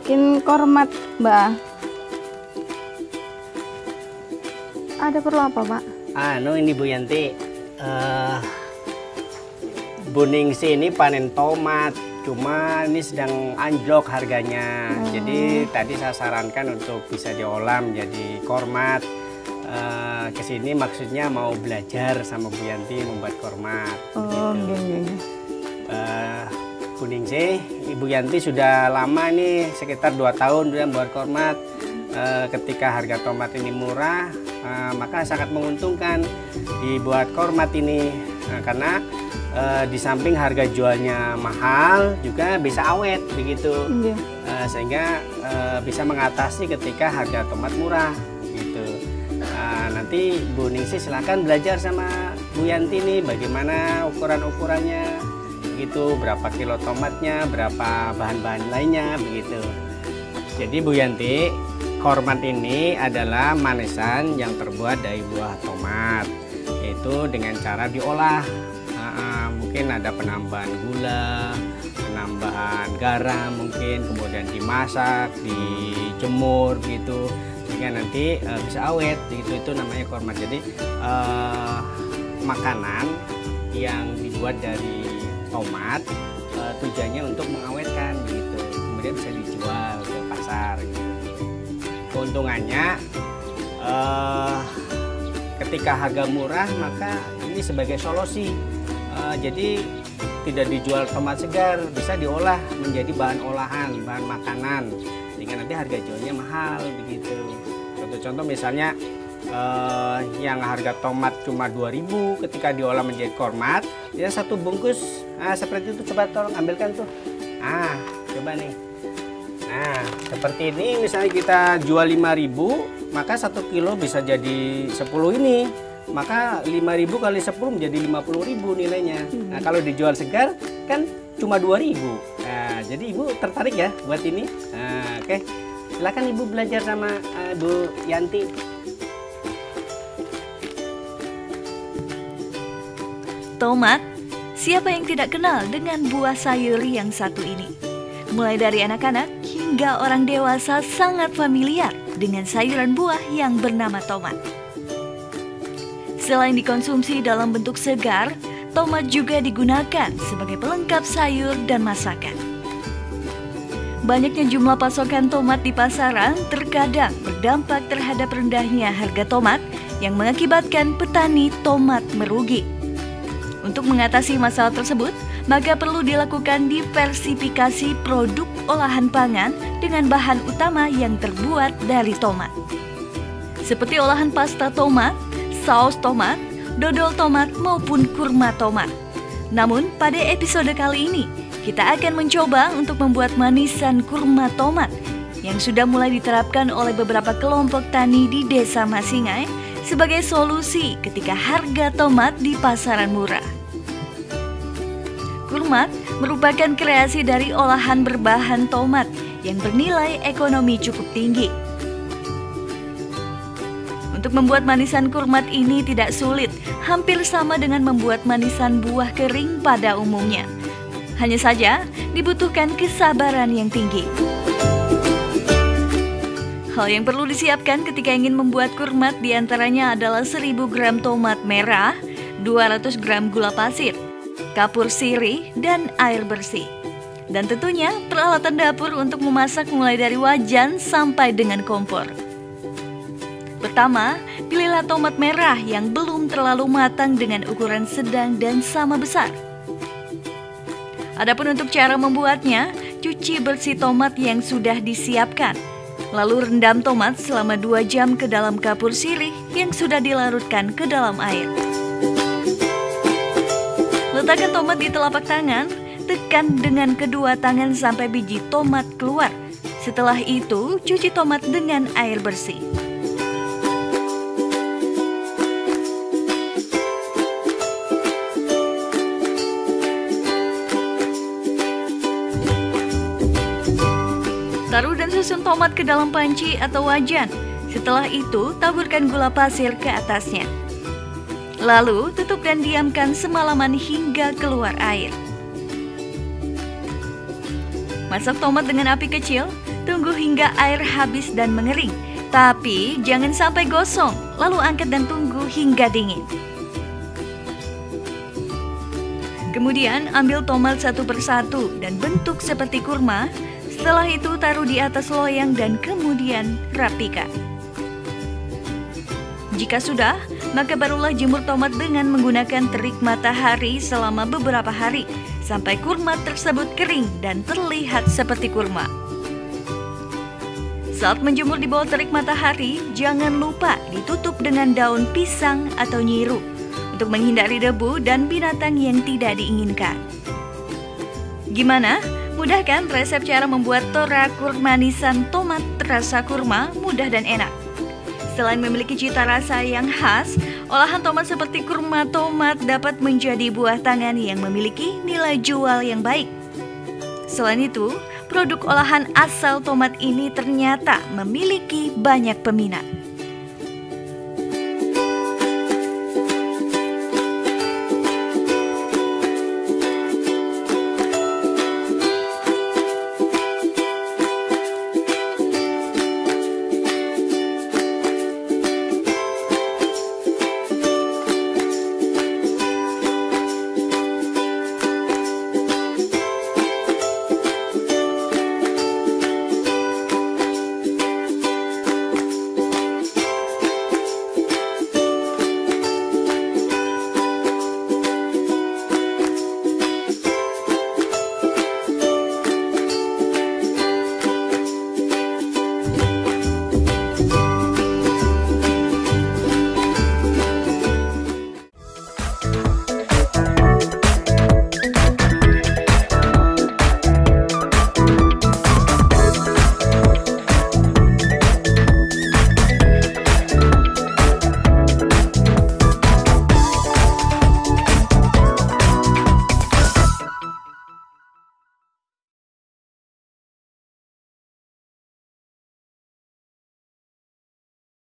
bikin kormat, Mbak. Ada perlu apa, Pak? Ini Bu Yanti, Bu Ningsi ini panen tomat, cuma ini sedang anjlok harganya. Jadi tadi saya sarankan untuk bisa diolah menjadi kormat. Kesini maksudnya mau belajar sama Bu Yanti membuat kormat. Bu Ningsi, Ibu Yanti sudah lama nih, sekitar 2 tahun sudah membuat kormat. Ketika harga tomat ini murah, maka sangat menguntungkan dibuat kormat ini, karena di samping harga jualnya mahal juga bisa awet begitu. Sehingga bisa mengatasi ketika harga tomat murah gitu. Nanti Bu Ningsi silahkan belajar sama Bu Yanti nih bagaimana ukuran-ukurannya begitu, berapa kilo tomatnya, berapa bahan-bahan lainnya begitu. Jadi Bu Yanti, kormat ini adalah manisan yang terbuat dari buah tomat, yaitu dengan cara diolah. Mungkin ada penambahan gula, penambahan garam mungkin, kemudian dimasak, dijemur gitu, sehingga nanti bisa awet gitu. Itu namanya kormat. Jadi makanan yang dibuat dari tomat tujuannya untuk mengawetkan gitu, kemudian bisa dijual ke pasar gitu. Keuntungannya ketika harga murah maka ini sebagai solusi. Jadi tidak dijual tomat segar, bisa diolah menjadi bahan olahan, bahan makanan, sehingga nanti harga jualnya mahal begitu. Contoh-contoh misalnya yang harga tomat cuma 2.000, ketika diolah menjadi kormat ya 1 bungkus seperti itu. Coba tolong ambilkan tuh. Coba nih. Nah, seperti ini misalnya kita jual 5.000, maka 1 kilo bisa jadi 10 ini. Maka 5.000 kali 10 menjadi 50.000 nilainya. Nah, kalau dijual segar kan cuma 2.000. Nah, jadi Ibu tertarik ya buat ini? Oke. Silakan Ibu belajar sama Bu Yanti. Tomat, siapa yang tidak kenal dengan buah sayur yang satu ini? Mulai dari anak-anak hingga orang dewasa sangat familiar dengan sayuran buah yang bernama tomat. Selain dikonsumsi dalam bentuk segar, tomat juga digunakan sebagai pelengkap sayur dan masakan. Banyaknya jumlah pasokan tomat di pasaran terkadang berdampak terhadap rendahnya harga tomat yang mengakibatkan petani tomat merugi. Untuk mengatasi masalah tersebut, maka perlu dilakukan diversifikasi produk olahan pangan dengan bahan utama yang terbuat dari tomat. Seperti olahan pasta tomat, saus tomat, dodol tomat maupun kurma tomat. Namun pada episode kali ini, kita akan mencoba untuk membuat manisan kurma tomat yang sudah mulai diterapkan oleh beberapa kelompok tani di Desa Masingai sebagai solusi ketika harga tomat di pasaran murah. Kurmat merupakan kreasi dari olahan berbahan tomat yang bernilai ekonomi cukup tinggi. Untuk membuat manisan kurmat ini tidak sulit, hampir sama dengan membuat manisan buah kering pada umumnya. Hanya saja dibutuhkan kesabaran yang tinggi. Hal yang perlu disiapkan ketika ingin membuat kurmat diantaranya adalah 1.000 gram tomat merah, 200 gram gula pasir, kapur sirih, dan air bersih. Dan tentunya peralatan dapur untuk memasak mulai dari wajan sampai dengan kompor. Pertama, pilihlah tomat merah yang belum terlalu matang dengan ukuran sedang dan sama besar. Adapun untuk cara membuatnya, cuci bersih tomat yang sudah disiapkan. Lalu rendam tomat selama 2 jam ke dalam kapur sirih yang sudah dilarutkan ke dalam air. Letakkan tomat di telapak tangan, tekan dengan kedua tangan sampai biji tomat keluar. Setelah itu, cuci tomat dengan air bersih. Taruh dan susun tomat ke dalam panci atau wajan. Setelah itu, taburkan gula pasir ke atasnya. Lalu, tutup dan diamkan semalaman hingga keluar air. Masak tomat dengan api kecil, Tunggu hingga air habis dan mengering, tapi jangan sampai gosong, lalu angkat dan tunggu hingga dingin. Kemudian ambil tomat satu persatu dan bentuk seperti kurma. Setelah itu taruh di atas loyang dan kemudian rapikan. Jika sudah, maka barulah jemur tomat dengan menggunakan terik matahari selama beberapa hari sampai kurma tersebut kering dan terlihat seperti kurma. Saat menjemur di bawah terik matahari, jangan lupa ditutup dengan daun pisang atau nyiru untuk menghindari debu dan binatang yang tidak diinginkan. Gimana? Mudah kan resep cara membuat torakur manisan tomat rasa kurma? Mudah dan enak. Selain memiliki cita rasa yang khas, olahan tomat seperti kurma tomat dapat menjadi buah tangan yang memiliki nilai jual yang baik. Selain itu, produk olahan asal tomat ini ternyata memiliki banyak peminat.